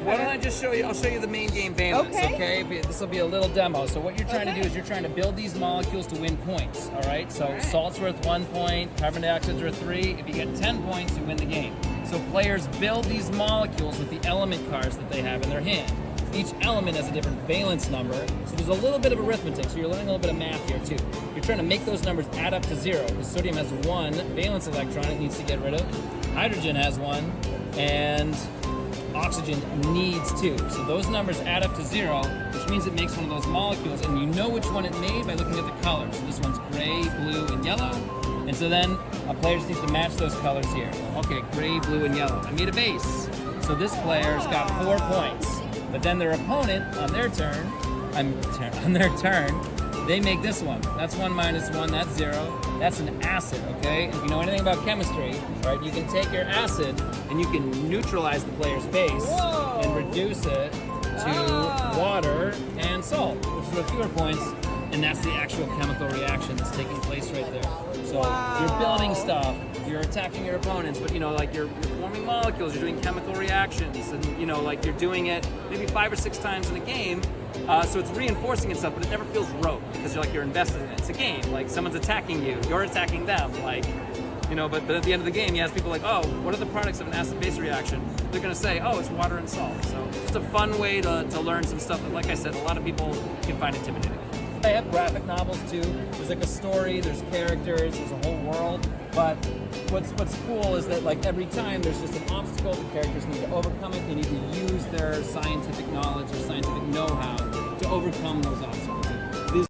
why don't I just show you? I'll show you the main game valence. Okay. This will be a little demo. So what you're trying to do is you're trying to build these molecules to win points. All right. So salt's worth 1 point. Carbon dioxide's worth 3. If you get 10 points, you win the game. So players build these molecules with the element cards that they have in their hand. Each element has a different valence number, so there's a little bit of arithmetic, so you're learning a little bit of math here too. You're trying to make those numbers add up to 0, because sodium has 1 valence electron it needs to get rid of, hydrogen has 1, and oxygen needs 2. So those numbers add up to 0, which means it makes one of those molecules, and you know which one it made by looking at the colors. So this one's gray, blue, and yellow, and so then a player just needs to match those colors here. Okay, gray, blue, and yellow. I made a base, so this player's got 4 points. But then their opponent, on their turn, they make this one. That's 1 minus 1, that's 0. That's an acid, okay? If you know anything about chemistry, right, you can take your acid and you can neutralize the player's base and reduce it to water and salt, which is worth fewer points, and that's the actual chemical reaction that's taking place right there. So you're building stuff, you're attacking your opponents, but you know, like you're forming molecules, you're doing chemical reactions, and you know, like you're doing it maybe 5 or 6 times in a game. So it's reinforcing itself, but it never feels rote because you're invested in it. It's a game. Like someone's attacking you, you're attacking them. Like, you know, but at the end of the game, you ask people like, oh, what are the products of an acid-base reaction? They're going to say, oh, it's water and salt. So it's a fun way to learn some stuff that, like I said, a lot of people can find intimidating. I have graphic novels too. There's like a story, there's characters, there's a whole world. But what's cool is that like every time there's just an obstacle, the characters need to overcome it. They need to use their scientific knowledge or scientific know-how to overcome those obstacles.